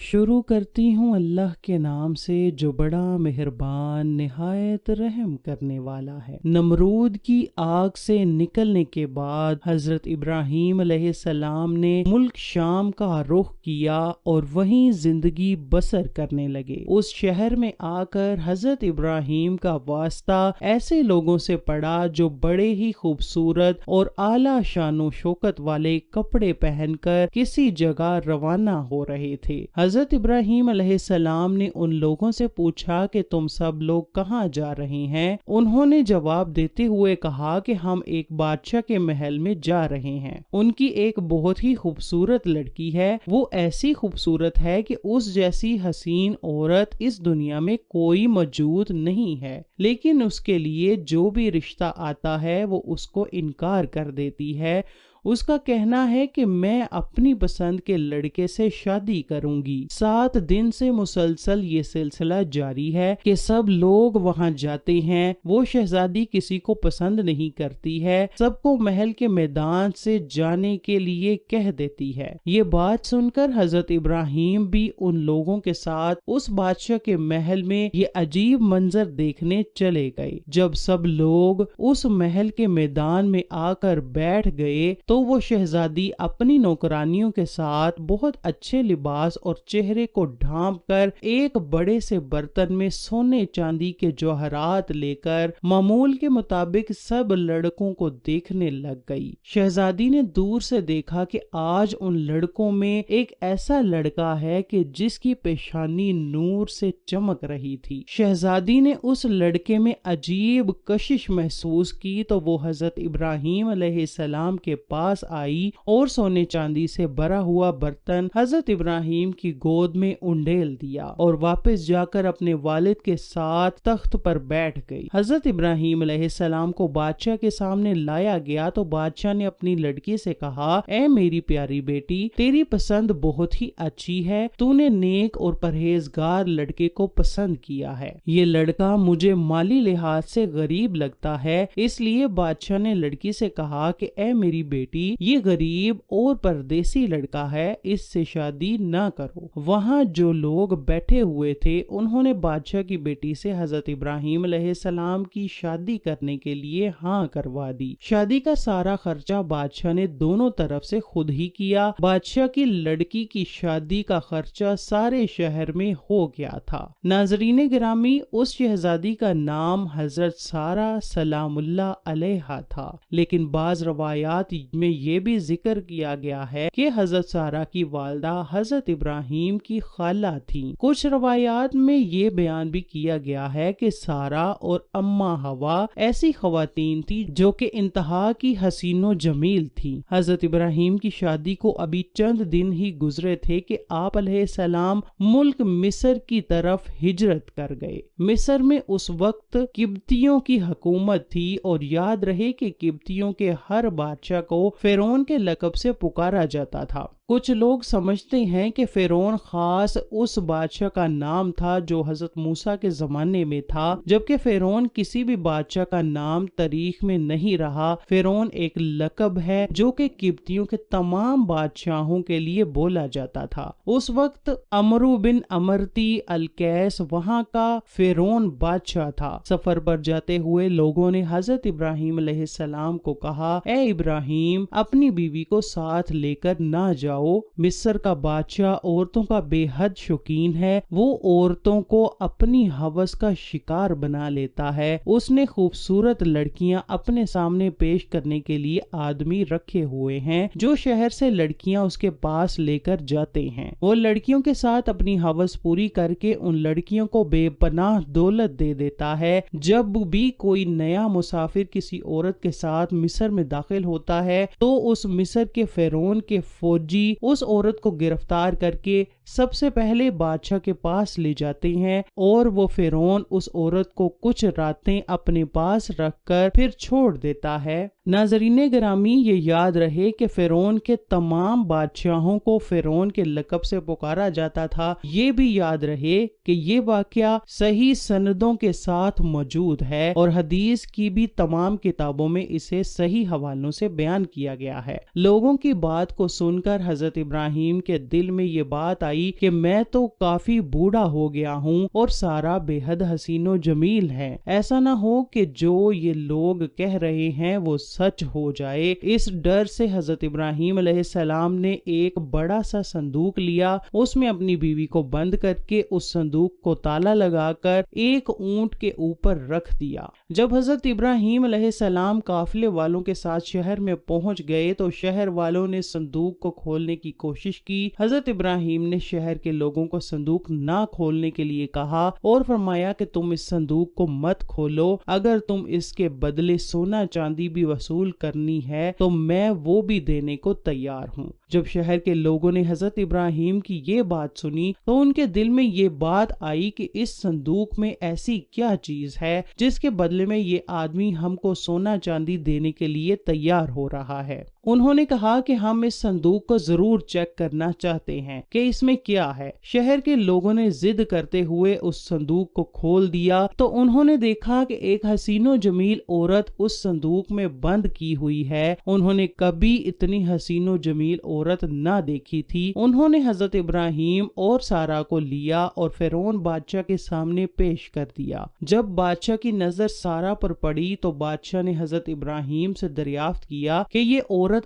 شروع کرتی ہوں اللہ کے نام سے جو بڑا مہربان نہایت رحم کرنے والا ہے۔ نمرود کی آگ سے نکلنے کے بعد حضرت ابراہیم علیہ السلام نے ملک شام کا رخ کیا اور وہیں زندگی بسر کرنے لگے۔ اس شہر میں آ کر حضرت ابراہیم کا واسطہ ایسے لوگوں سے پڑا جو بڑے ہی خوبصورت اور اعلیٰ شان و شوکت والے کپڑے پہن کر کسی جگہ روانہ ہو رہے تھے۔ حضرت ابراہیم علیہ السلام نے ان لوگوں سے پوچھا کہ تم سب لوگ کہاں جا رہے ہیں؟ انہوں نے جواب دیتے ہوئے کہا کہ ہم ایک بادشاہ کے محل میں جا رہے ہیں۔ ان کی ایک بہت ہی خوبصورت لڑکی ہے، وہ ایسی خوبصورت ہے کہ اس جیسی حسین عورت اس دنیا میں کوئی موجود نہیں ہے، لیکن اس کے لیے جو بھی رشتہ آتا ہے وہ اس کو انکار کر دیتی ہے۔ اس کا کہنا ہے کہ میں اپنی پسند کے لڑکے سے شادی کروں گی۔ 7 دن سے مسلسل یہ سلسلہ جاری ہے کہ سب لوگ وہاں جاتے ہیں، وہ شہزادی کسی کو پسند نہیں کرتی ہے، سب کو محل کے میدان سے جانے کے لیے کہہ دیتی ہے۔ یہ بات سن کر حضرت ابراہیم بھی ان لوگوں کے ساتھ اس بادشاہ کے محل میں یہ عجیب منظر دیکھنے چلے گئے۔ جب سب لوگ اس محل کے میدان میں آ کر بیٹھ گئے تو وہ شہزادی اپنی نوکرانیوں کے ساتھ بہت اچھے لباس اور چہرے کو ڈھانپ کر ایک بڑے سے برتن میں سونے چاندی کے جوہرات لے کر معمول کے مطابق سب لڑکوں کو دیکھنے لگ گئی۔ شہزادی نے دور سے دیکھا کہ آج ان لڑکوں میں ایک ایسا لڑکا ہے کہ جس کی پیشانی نور سے چمک رہی تھی۔ شہزادی نے اس لڑکے میں عجیب کشش محسوس کی تو وہ حضرت ابراہیم علیہ السلام کے پاس آئی اور سونے چاندی سے بھرا ہوا برتن حضرت ابراہیم کی گود میں انڈیل دیا اور واپس جا کر اپنے والد کے ساتھ تخت پر بیٹھ گئی۔ حضرت ابراہیم علیہ السلام کو بادشاہ کے سامنے لایا گیا تو بادشاہ نے اپنی لڑکی سے کہا، اے میری پیاری بیٹی، تیری پسند بہت ہی اچھی ہے، تو نے نیک اور پرہیزگار لڑکے کو پسند کیا ہے۔ یہ لڑکا مجھے مالی لحاظ سے غریب لگتا ہے، اس لیے بادشاہ نے لڑکی سے کہا کہ اے میری بیٹی، یہ غریب اور پردیسی لڑکا ہے، اس سے شادی نہ کرو۔ وہاں جو لوگ بیٹھے ہوئے تھے انہوں نے بادشاہ کی بیٹی سے حضرت ابراہیم علیہ السلام کی شادی کرنے کے لیے ہاں کروا دی۔ شادی کا سارا خرچہ بادشاہ نے دونوں طرف سے خود ہی کیا۔ بادشاہ کی لڑکی کی شادی کا خرچہ سارے شہر میں ہو گیا تھا۔ ناظرین گرامی، اس شہزادی کا نام حضرت سارہ سلام اللہ علیہا تھا، لیکن بعض روایات میں یہ بھی ذکر کیا گیا ہے کہ حضرت سارہ کی والدہ حضرت ابراہیم کی خالہ تھیں۔ کچھ روایات میں یہ بیان بھی کیا گیا ہے کہ سارہ اور اماں ہوا ایسی خواتین تھی جو کہ انتہا کی حسین و جمیل تھی۔ حضرت ابراہیم کی شادی کو ابھی چند دن ہی گزرے تھے کہ آپ علیہ السلام ملک مصر کی طرف ہجرت کر گئے۔ مصر میں اس وقت قبطیوں کی حکومت تھی اور یاد رہے کہ قبطیوں کے ہر بادشاہ کو فرعون کے لقب سے پکارا جاتا تھا۔ کچھ لوگ سمجھتے ہیں کہ فرعون خاص اس بادشاہ کا نام تھا جو حضرت موسیٰ کے زمانے میں تھا، جبکہ فرعون کسی بھی بادشاہ کا نام تاریخ میں نہیں رہا۔ فرعون ایک لقب ہے جو کہ قبطیوں کے تمام بادشاہوں کے لیے بولا جاتا تھا۔ اس وقت عمرو بن امرتی القیس وہاں کا فرعون بادشاہ تھا۔ سفر پر جاتے ہوئے لوگوں نے حضرت ابراہیم علیہ السلام کو کہا، اے ابراہیم، اپنی بیوی کو ساتھ لے کر نہ جاؤ، مصر کا بادشاہ عورتوں کا بے حد شوقین ہے، وہ عورتوں کو اپنی ہوس کا شکار بنا لیتا ہے۔ اس نے خوبصورت لڑکیاں اپنے سامنے پیش کرنے کے لیے آدمی رکھے ہوئے ہیں جو شہر سے لڑکیاں اس کے پاس لے کر جاتے ہیں۔ وہ لڑکیوں کے ساتھ اپنی ہوس پوری کر کے ان لڑکیوں کو بے پناہ دولت دے دیتا ہے۔ جب بھی کوئی نیا مسافر کسی عورت کے ساتھ مصر میں داخل ہوتا ہے تو اس مصر کے فرعون کے فوجی اس عورت کو گرفتار کر کے سب سے پہلے بادشاہ کے پاس لے جاتے ہیں اور وہ فرعون اس عورت کو کچھ راتیں اپنے پاس رکھ کر پھر چھوڑ دیتا ہے۔ ناظرین گرامی، یہ یاد رہے کہ فرعون کے تمام بادشاہوں کو فرعون کے لقب سے پکارا جاتا تھا۔ یہ بھی یاد رہے کہ یہ واقعہ صحیح سندوں کے ساتھ موجود ہے اور حدیث کی بھی تمام کتابوں میں اسے صحیح حوالوں سے بیان کیا گیا ہے۔ لوگوں کی بات کو سن کر حضرت ابراہیم کے دل میں یہ بات آئی لائی کہ میں تو کافی بوڑھا ہو گیا ہوں اور سارا بے حد حسین و جمیل ہے، ایسا نہ ہو کہ جو یہ لوگ کہہ رہے ہیں وہ سچ ہو جائے۔ اس ڈر سے حضرت ابراہیم علیہ السلام نے ایک بڑا سا صندوق لیا، اس میں اپنی بیوی کو بند کر کے اس صندوق کو تالا لگا کر ایک اونٹ کے اوپر رکھ دیا۔ جب حضرت ابراہیم علیہ السلام قافلے والوں کے ساتھ شہر میں پہنچ گئے تو شہر والوں نے صندوق کو کھولنے کی کوشش کی۔ حضرت ابراہیم نے شہر کے لوگوں کو صندوق نہ کھولنے کے لیے کہا اور فرمایا کہ تم اس صندوق کو مت کھولو، اگر تم اس کے بدلے سونا چاندی بھی وصول کرنی ہے تو میں وہ بھی دینے کو تیار ہوں۔ جب شہر کے لوگوں نے حضرت ابراہیم کی یہ بات سنی تو ان کے دل میں یہ بات آئی کہ اس صندوق میں ایسی کیا چیز ہے جس کے بدلے میں یہ آدمی ہم کو سونا چاندی دینے کے لیے تیار ہو رہا ہے۔ انہوں نے کہا کہ ہم اس صندوق کو ضرور چیک کرنا چاہتے ہیں کہ اس میں کیا ہے۔ شہر کے لوگوں نے ضد کرتے ہوئے اس صندوق کو کھول دیا تو انہوں نے دیکھا کہ ایک حسین و جمیل عورت اس صندوق میں بند کی ہوئی ہے۔ انہوں نے کبھی اتنی حسین و جمیل عورت نہ دیکھی تھی۔ انہوں نے حضرت ابراہیم اور سارا کو لیا اور فرعون بادشاہ کے سامنے پیش کر دیا۔ جب بادشاہ کی نظر سارا پر پڑی تو بادشاہ نے حضرت ابراہیم سے دریافت کیا کہ یہ عورت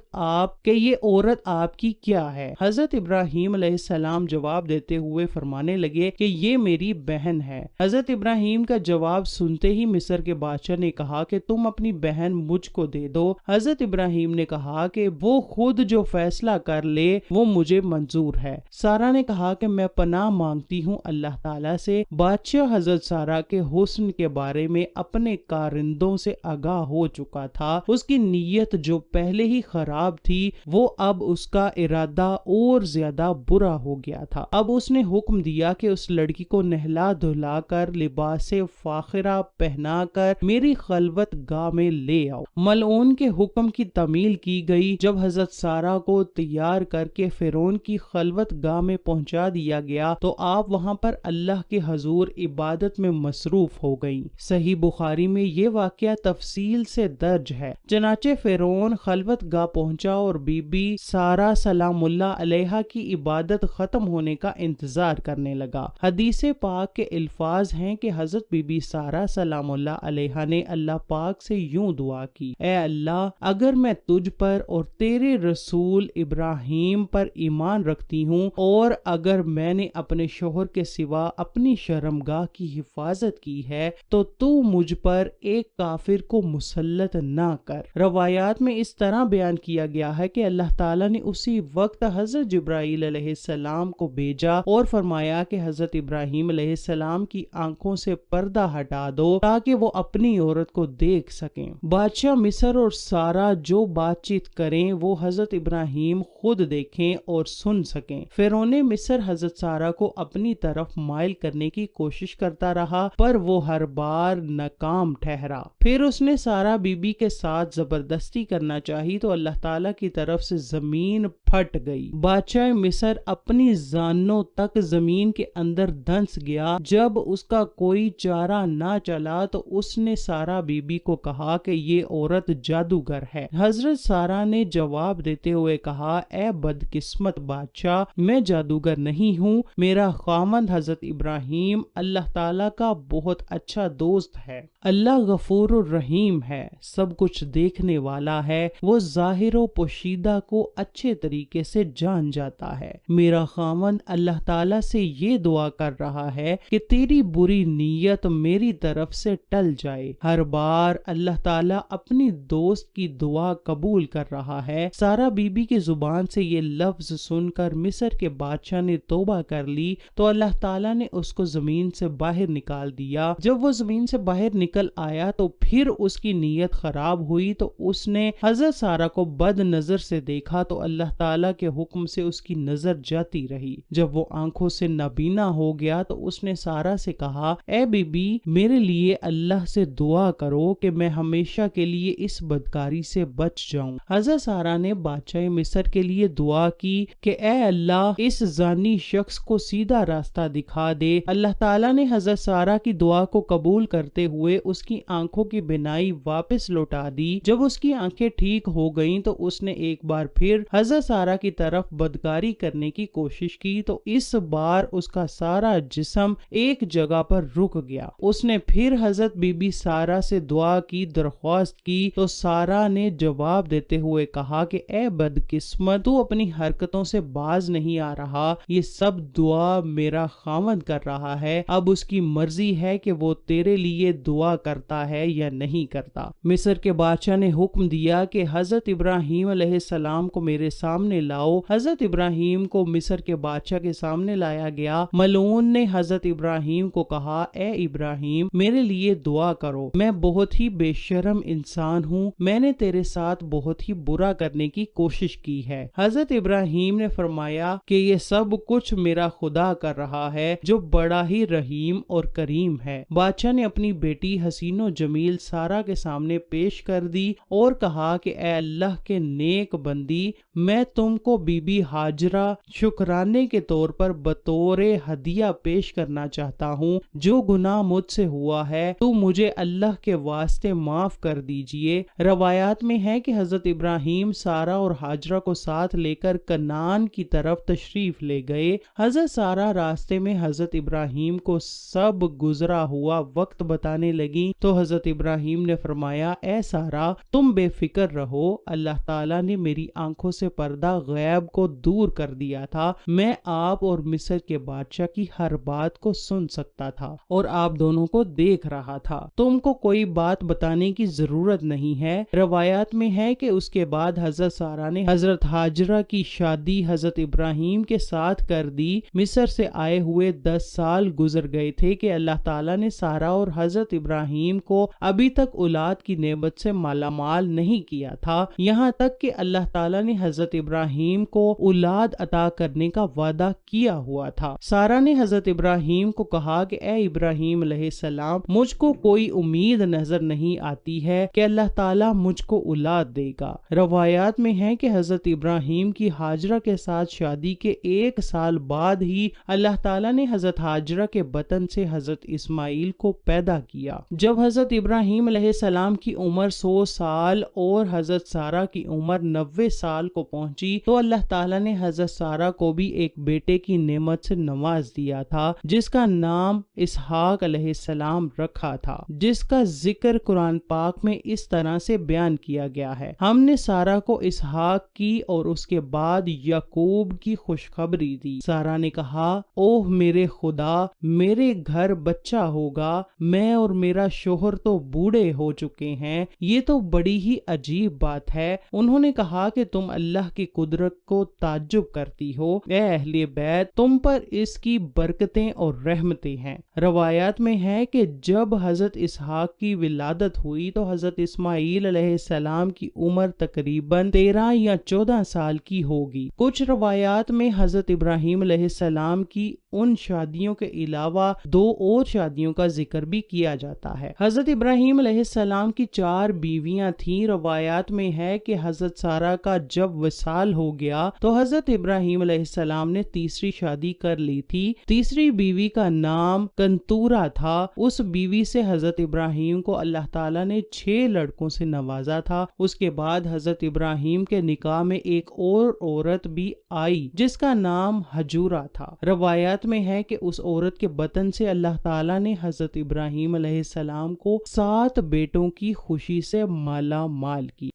آپ کی کیا ہے؟ حضرت ابراہیم علیہ السلام جواب دیتے ہوئے فرمانے لگے کہ یہ میری بہن ہے۔ حضرت ابراہیم کا جواب سنتے ہی مصر کے بادشاہ نے کہا کہ تم اپنی بہن مجھ کو دے دو۔ حضرت ابراہیم نے کہا کہ وہ خود جو فیصلہ کر لے وہ مجھے منظور ہے۔ سارا نے کہا کہ میں پناہ مانگتی ہوں اللہ تعالیٰ سے۔ بادشاہ حضرت سارا کے حسن کے بارے میں اپنے کارندوں سے آگاہ ہو چکا تھا۔ اس کی نیت جو پہلے ہی خراب تھی وہ اب اس کا ارادہ اور زیادہ برا ہو گیا تھا۔ اب اس نے حکم دیا کہ اس لڑکی کو نہلا دھلا کر لباس فاخرہ پہنا کر میری خلوت گاہ میں لے آؤ۔ ملعون کے حکم کی تعمیل کی گئی۔ جب حضرت سارا کو تیار کر کے فرعون کی خلوت گاہ میں پہنچا دیا گیا تو آپ وہاں پر اللہ کے حضور عبادت میں مصروف ہو گئیں۔ صحیح بخاری میں یہ واقعہ تفصیل سے درج ہے۔ چنانچہ فرعون خلوت گاہ پہنچا اور بی بی سارا سلام اللہ علیہا کی عبادت ختم ہونے کا انتظار کرنے لگا۔ حدیث پاک کے الفاظ ہیں کہ حضرت بی بی سارا سلام اللہ علیہا نے اللہ پاک سے یوں دعا کی، اے اللہ، اگر میں تجھ پر اور تیرے رسول ابراہیم پر ایمان رکھتی ہوں اور اگر میں نے اپنے شوہر کے سوا اپنی شرمگاہ کی حفاظت کی ہے تو تو مجھ پر ایک کافر کو مسلط نہ کر۔ روایات میں اس طرح بیان کیا گیا ہے کہ اللہ تعالیٰ نے اسی وقت حضرت جبرائیل علیہ السلام کو بھیجا اور فرمایا کہ حضرت ابراہیم علیہ السلام کی آنکھوں سے پردہ ہٹا دو تاکہ وہ اپنی عورت کو دیکھ سکیں۔ بادشاہ مصر اور سارا جو بات چیت کریں وہ حضرت ابراہیم خود دیکھیں اور سن سکیں۔ فرعون مصر حضرت سارا کو اپنی طرف مائل کرنے کی کوشش کرتا رہا پر وہ ہر بار ناکام ٹھہرا۔ پھر اس نے سارا بی بی کے ساتھ زبردستی کرنا چاہی تو اللہ تعالیٰ کی طرف سے زمین پھٹ گئی۔ بادشاہ مصر اپنی زانوں تک زمین کے اندر دھنس گیا۔ جب اس کا کوئی چارہ نہ چلا تو اس نے سارا بی بی کو کہا کہ یہ عورت جادوگر ہے۔ حضرت سارا نے جواب دیتے ہوئے کہا، اے بدقسمت بادشاہ، میں جادوگر نہیں ہوں، میرا خاوند حضرت ابراہیم اللہ تعالیٰ کا بہت اچھا دوست ہے۔ اللہ غفور الرحیم ہے، سب کچھ دیکھنے والا ہے، وہ ظاہر و پوشیدہ کو اچھے طریقے سے جان جاتا ہے۔ میرا خاوند اللہ تعالیٰ سے یہ دعا کر رہا ہے کہ تیری بری نیت میری طرف سے ٹل جائے۔ ہر بار اللہ تعالیٰ اپنی دوست کی دعا قبول کر رہا ہے۔ سارا بی بی کی زبان سے یہ لفظ سن کر مصر کے بادشاہ نے توبہ کر لی تو اللہ تعالیٰ نے اس کو زمین سے باہر نکال دیا۔ جب وہ زمین سے باہر نکل آیا تو پھر اس کی نیت خراب ہوئی تو اس نے حضرت سارا کو بد نظر سے دیکھا تو اللہ تعالیٰ کے حکم سے اس کی نظر جاتی رہی۔ جب وہ آنکھوں سے نابینا ہو گیا تو اس نے سارا سے کہا، اے بی بی، میرے لیے اللہ سے دعا کرو کہ میں ہمیشہ کے لیے اس بدکاری سے بچ جاؤں۔ حضرت سارا نے بادشاہ مصر کے لیے دعا کی کہ اے اللہ اس زانی شخص کو سیدھا راستہ دکھا دے۔ اللہ تعالیٰ نے حضرت سارہ کی دعا کو قبول کرتے ہوئے اس کی آنکھوں کی بینائی واپس لوٹا دی۔ جب اس کی آنکھیں ٹھیک ہو گئیں تو اس نے ایک بار پھر حضرت سارہ کی طرف بدکاری کرنے کی کوشش کی تو اس بار اس کا سارا جسم ایک جگہ پر رک گیا۔ اس نے پھر حضرت بی بی سارہ سے دعا کی درخواست کی تو سارہ نے جواب دیتے ہوئے کہا کہ اے بدقسمت، تو اپنی حرکتوں سے باز نہیں آ رہا، یہ سب دعا میرا خاوند کر رہا ہے، اب اس کی مرضی ہے کہ وہ تیرے لیے دعا کرتا ہے یا نہیں کرتا۔ مصر کے بادشاہ نے حکم دیا کہ حضرت ابراہیم علیہ السلام کو میرے سامنے لاؤ۔ حضرت ابراہیم کو مصر کے بادشاہ کے سامنے لایا گیا۔ ملعون نے حضرت ابراہیم کو کہا اے ابراہیم میرے لیے دعا کرو، میں بہت ہی بے شرم انسان ہوں، میں نے تیرے ساتھ بہت ہی برا کرنے کی کوشش کی ہے۔ حضرت ابراہیم نے فرمایا کہ یہ سب کچھ میرا خدا کر رہا ہے جو بڑا ہی رحیم اور کریم ہے۔ بادشاہ نے اپنی بیٹی حسین و جمیل سارہ کے سامنے پیش کر دی اور کہا کہ اے اللہ کے نیک بندی، میں تم کو بی بی ہاجرہ شکرانے کے طور پر بطور ہدیہ پیش کرنا چاہتا ہوں۔ جو گناہ مجھ سے ہوا ہے تو مجھے اللہ کے واسطے معاف کر دیجئے۔ روایات میں ہے کہ حضرت ابراہیم سارہ اور ہاجرہ کو ساتھ لے کر کنعان کی طرف تشریف لے گئے۔ حضرت سارہ راستے میں حضرت ابراہیم کو سب گزرا ہوا وقت بتانے لگی تو حضرت ابراہیم نے فرمایا اے سارہ تم بے فکر رہو، اللہ تعالیٰ نے میری آنکھوں سے پردہ غیب کو دور کر دیا تھا، میں آپ اور مصر کے بادشاہ کی ہر بات کو سن سکتا تھا اور آپ دونوں کو دیکھ رہا تھا، تم کو کوئی بات بتانے کی ضرورت نہیں ہے۔ روایات میں ہے کہ اس کے بعد حضرت سارہ نے حضرت ہاجرہ کی شادی حضرت ابراہیم کے ساتھ کر دی۔ مصر سے آئے ہوئے 10 سال گزر گئے تھے کہ اللہ تعالیٰ نے سارہ اور حضرت ابراہیم کو ابھی تک اولاد کی نعمت سے مالا مال نہیں کیا تھا، یہاں تک کہ اللہ تعالیٰ نے حضرت ابراہیم کو اولاد عطا کرنے کا وعدہ کیا ہوا تھا۔ سارہ نے حضرت ابراہیم کو کہا کہ اے ابراہیم علیہ السلام، مجھ کو کوئی امید نظر نہیں آتی ہے کہ اللہ تعالیٰ مجھ کو اولاد دے گا۔ روایات میں ہے کہ حضرت ابراہیم کی ہاجرہ کے ساتھ شادی کے 1 سال بعد ہی اللہ تعالیٰ نے حضرت ہاجرہ کے بطن سے حضرت اسماعیل کو پیدا کیا۔ جب حضرت ابراہیم علیہ السلام کی عمر 100 سال اور حضرت سارہ کی عمر 90 سال کو پہنچی تو اللہ تعالیٰ نے حضرت سارہ کو بھی ایک بیٹے کی نعمت سے نواز دیا تھا جس کا نام اسحاق علیہ السلام رکھا تھا، جس کا ذکر قرآن پاک میں اس طرح سے بیان کیا گیا ہے، ہم نے سارہ کو اسحاق کی اور اس کے بعد یعقوب کی خوشخبری دی۔ سارہ نے کہا اوہ میرے خدا، میرے گھر بچہ ہوگا، میں اور میرا شوہر تو بوڑھے ہو چکے ہیں، یہ تو بڑی ہی عجیب بات ہے۔ انہوں نے کہا کہ تم اللہ کی قدرت کو تعجب کرتی ہو، اے اہل بیت تم پر اس کی برکتیں اور رحمتیں ہیں۔ روایات میں ہے کہ جب حضرت اسحاق کی ولادت ہوئی تو حضرت اسماعیل علیہ السلام کی عمر تقریباً 13 یا 14 سال کی ہوگی۔ کچھ روایات میں حضرت ابراہیم علیہ السلام کی ان شادیوں کے علاوہ 2 اور شادیوں کا ذکر بھی کیا جاتا ہے۔ حضرت ابراہیم علیہ السلام کی 4 بیویاں تھیں۔ روایات میں ہے کہ حضرت سارہ کا جب وصال ہو گیا تو حضرت ابراہیم علیہ السلام نے تیسری شادی کر لی تھی۔ تیسری بیوی کا نام کنتورہ تھا۔ اس بیوی سے حضرت ابراہیم کو اللہ تعالیٰ نے 6 لڑکوں سے نوازا تھا۔ اس کے بعد حضرت ابراہیم کے نکاح میں ایک اور عورت بھی آئی جس کا نام حجورہ تھا۔ روایات میں ہے کہ اس عورت کے بطن سے اللہ تعالیٰ نے حضرت ابراہیم علیہ السلام کو 7 بیٹوں کی خوشی سے مالا مال کی۔